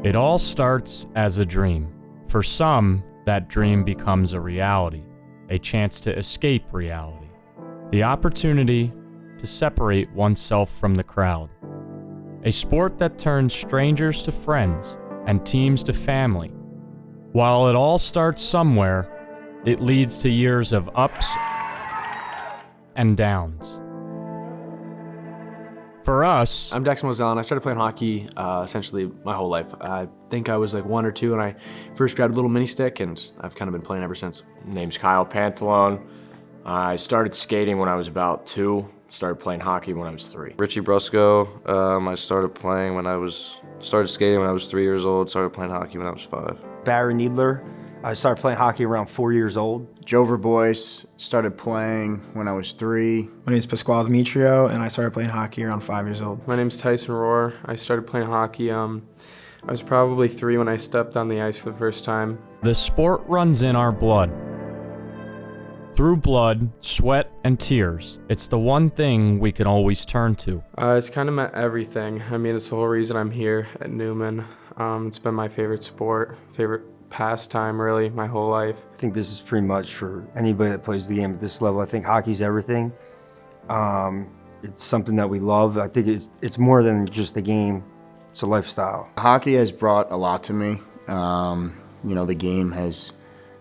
It all starts as a dream. For some, that dream becomes a reality, a chance to escape reality, the opportunity to separate oneself from the crowd. A sport that turns strangers to friends and teams to family. While it all starts somewhere, it leads to years of ups and downs. For us, I'm Dex Mozelle, and I started playing hockey essentially my whole life. I think I was like 1 or 2 when I first grabbed a little mini stick, and I've kind of been playing ever since. Name's Kyle Pantalone. I started skating when I was about 2. Started playing hockey when I was 3. Richie Brusco. I started skating when I was 3 years old. Started playing hockey when I was 5. Barry Needler. I started playing hockey around 4 years old. Joe Verbois, started playing when I was 3. My name is Pasquale Demetrio, and I started playing hockey around 5 years old. My name's Tyson Rohr. I started playing hockey. I was probably 3 when I stepped on the ice for the first time. the sport runs in our blood. Through blood, sweat, and tears, it's the one thing we can always turn to. It's kind of meant everything. I mean, it's the whole reason I'm here at Newman. It's been my favorite sport, favorite pastime, really, my whole life. I think this is pretty much for anybody that plays the game at this level. I think hockey's everything. It's something that we love. I think it's more than just a game. It's a lifestyle. Hockey has brought a lot to me. The game has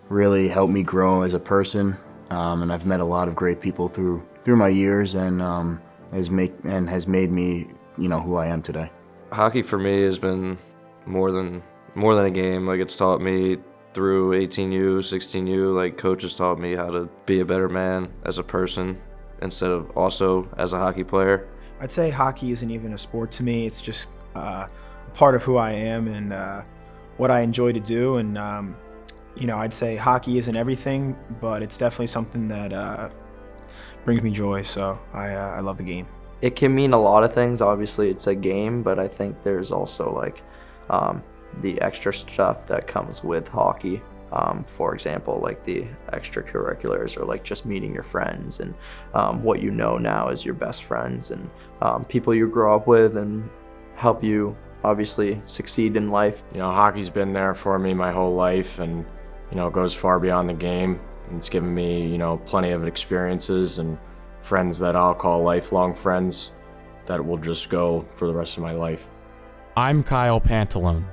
really helped me grow as a person, and I've met a lot of great people through my years, and has made me, who I am today. Hockey for me has been more than a game. Like, it's taught me through 18U, 16U, like, coaches taught me how to be a better man as a person instead of also as a hockey player. I'd say hockey isn't even a sport to me. It's just a part of who I am and what I enjoy to do. And, I'd say hockey isn't everything, but it's definitely something that brings me joy. So I love the game. It can mean a lot of things. Obviously, it's a game, but I think there's also the extra stuff that comes with hockey. For example, like the extracurriculars or like just meeting your friends and what you know now as your best friends and people you grow up with and help you obviously succeed in life. Hockey's been there for me my whole life, and it goes far beyond the game. It's given me plenty of experiences and friends that I'll call lifelong friends that will just go for the rest of my life. I'm Kyle Pantalone.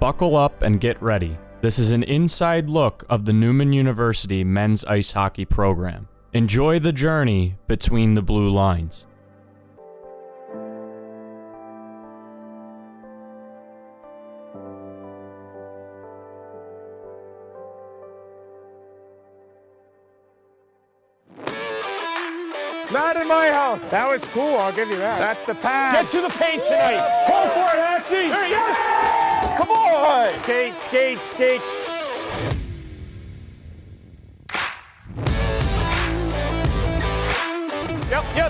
Buckle up and get ready. This is an inside look of the Newman University men's ice hockey program. Enjoy the journey between the blue lines. Not in my house. That was cool, I'll give you that. That's the pad. Get to the paint tonight. Pull for it, Hatsy. There he is. Come on. Skate, skate, skate.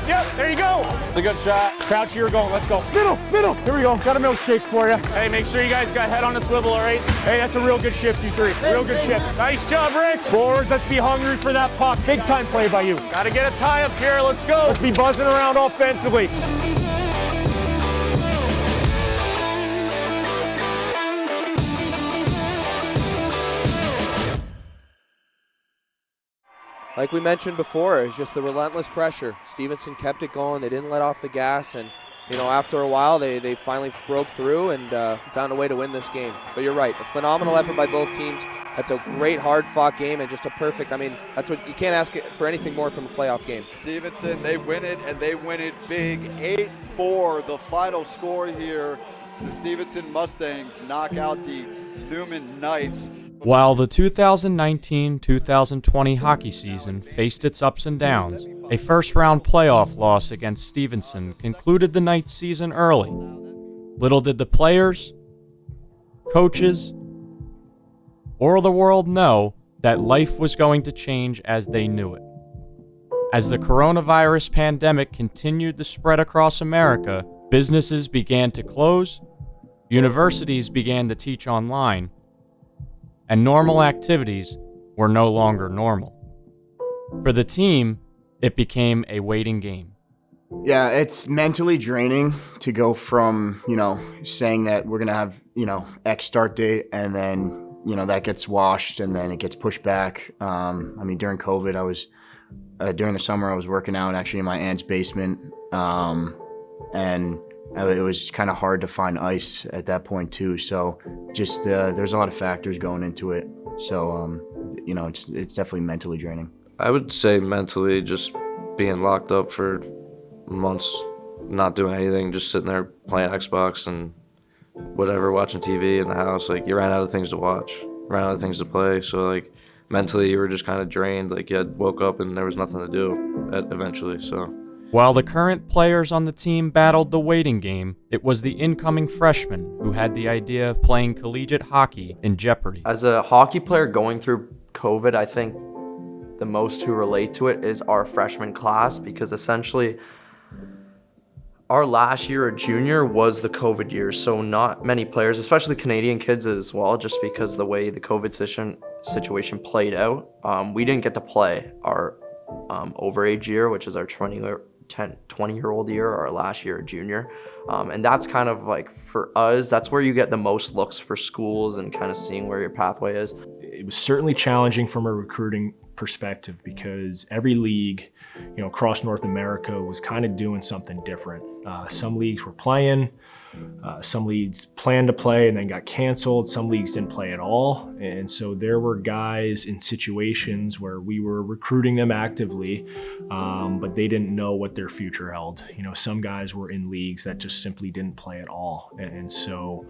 Yep. There you go. It's a good shot. Crouch, you're going. Let's go. Middle. Here we go. Got a milkshake for you. Hey, make sure you guys got head on the swivel, all right? Hey, that's a real good shift, you three. Real good shift. Nice job, Rick. Forwards, let's be hungry for that puck. Big time play by you. Got to get a tie up here. Let's go. Let's be buzzing around offensively. Like we mentioned before, it was just the relentless pressure. Stevenson kept it going. They didn't let off the gas. And, after a while, they finally broke through and found a way to win this game. But you're right. A phenomenal effort by both teams. That's a great, hard-fought game and just a perfect, that's what you can't ask for anything more from a playoff game. Stevenson, they win it, and they win it big. 8-4, the final score here. The Stevenson Mustangs knock out the Newman Knights. While the 2019-2020 hockey season faced its ups and downs, a first-round playoff loss against Stevenson concluded the Knights' season early. Little did the players, coaches, or the world know that life was going to change as they knew it. As the coronavirus pandemic continued to spread across America, businesses began to close, universities began to teach online, and normal activities were no longer normal. For the team, it became a waiting game. Yeah, it's mentally draining to go from, saying that we're going to have, X start date and then, that gets washed and then it gets pushed back. During COVID, during the summer, I was working out actually in my aunt's basement. And it was kind of hard to find ice at that point too. So just, there's a lot of factors going into it. So, it's definitely mentally draining. I would say mentally just being locked up for months, not doing anything, just sitting there playing Xbox and whatever, watching TV in the house. Like, you ran out of things to watch, ran out of things to play. So, like, mentally you were just kind of drained. Like, you woke up and there was nothing to do eventually, so. While the current players on the team battled the waiting game, it was the incoming freshmen who had the idea of playing collegiate hockey in jeopardy. As a hockey player going through COVID, I think the most who relate to it is our freshman class, because essentially our last year at junior was the COVID year. So not many players, especially Canadian kids as well, just because the way the COVID situation played out, we didn't get to play our overage year, which is our 20-year-old year, our last year at junior. And that's kind of like, for us, that's where you get the most looks for schools and kind of seeing where your pathway is. It was certainly challenging from a recruiting perspective because every league, across North America was kind of doing something different. Some leagues were playing, some leagues planned to play and then got canceled. Some leagues didn't play at all. And so there were guys in situations where we were recruiting them actively, but they didn't know what their future held. Some guys were in leagues that just simply didn't play at all. And so,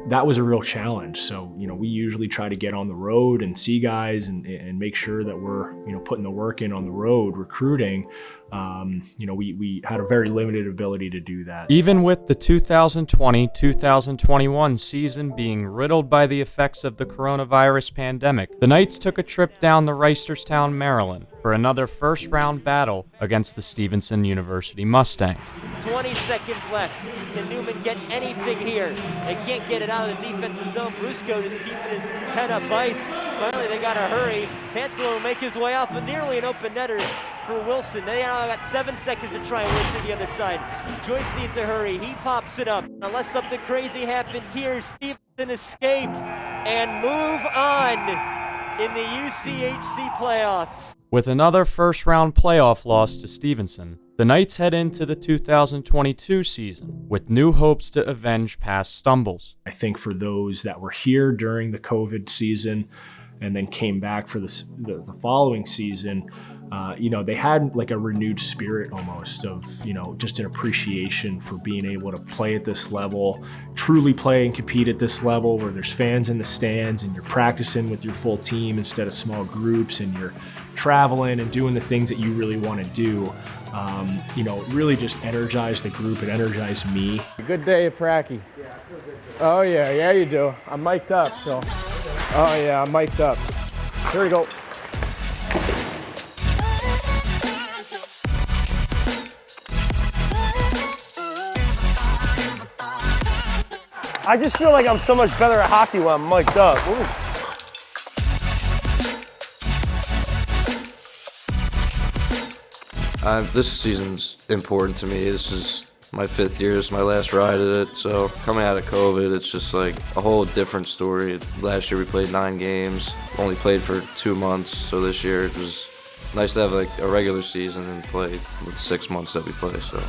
that was a real challenge. So, we usually try to get on the road and see guys and make sure that we're, putting the work in on the road recruiting. We had a very limited ability to do that. Even with the 2020-2021 season being riddled by the effects of the coronavirus pandemic, the Knights took a trip down to Reisterstown, Maryland, for another first-round battle against the Stevenson University Mustang. 20 seconds left. Can Newman get anything here? They can't get it out of the defensive zone. Brusco just keeping his head up ice. Finally, they got to hurry. Pantalo will make his way out, but nearly an open netter for Wilson. They now got 7 seconds to try and win to the other side. Joyce needs to hurry. He pops it up. Unless something crazy happens here, Stevenson escape and move on in the UCHC playoffs. With another first-round playoff loss to Stevenson, the Knights head into the 2022 season with new hopes to avenge past stumbles. I think for those that were here during the COVID season and then came back for the following season, they had like a renewed spirit almost of, just an appreciation for being able to play at this level, truly play and compete at this level where there's fans in the stands and you're practicing with your full team instead of small groups and you're traveling and doing the things that you really want to do. It really just energized the group. It energized me. Good day at Pracky. Oh yeah, you do. I'm mic'd up, so. Oh yeah, I'm mic'd up. Here we go. I just feel like I'm so much better at hockey when I'm mic'd up. Ooh. This season's important to me. This is my 5th year. It's my last ride at it. So coming out of COVID, it's just like a whole different story. Last year we played 9 games, only played for 2 months. So this year it was nice to have like a regular season and play with 6 months that we play. So.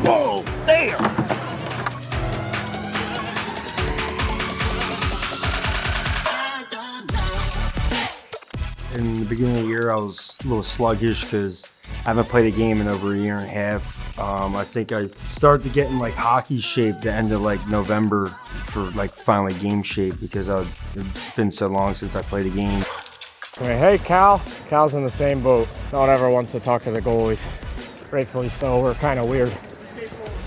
Whoa, there! In the beginning of the year, I was a little sluggish because I haven't played a game in over a year and a half. I think I started to get in like hockey shape the end of like November for like finally game shape because it's been so long since I played a game. Hey, Cal. Cal's in the same boat. No one ever wants to talk to the goalies. Gratefully so, we're kind of weird.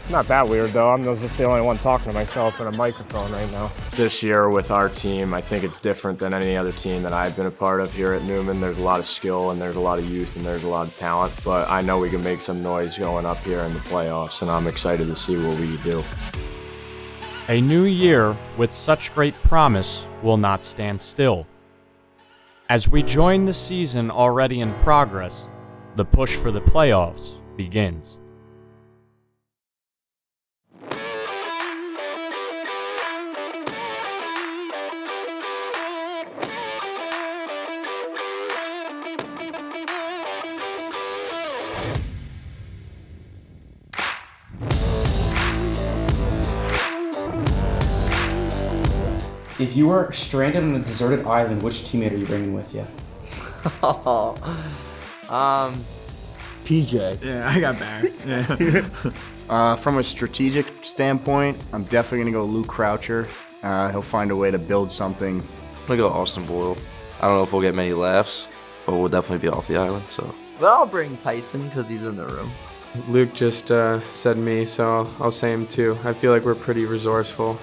Not that weird though. I'm just the only one talking to myself in a microphone right now. This year with our team, I think it's different than any other team that I've been a part of here at Newman. There's a lot of skill and there's a lot of youth and there's a lot of talent, but I know we can make some noise going up here in the playoffs, and I'm excited to see what we can do. A new year with such great promise will not stand still. As we join the season already in progress, the push for the playoffs begins. If you were stranded on a deserted island, which teammate are you bringing with you? PJ. Yeah, I got Barrett. Yeah. From a strategic standpoint, I'm definitely going to go Luke Croucher. He'll find a way to build something. I'm gonna go Austin Boyle. I don't know if we'll get many laughs, but we'll definitely be off the island. So. But I'll bring Tyson because he's in the room. Luke just said me, so I'll say him too. I feel like we're pretty resourceful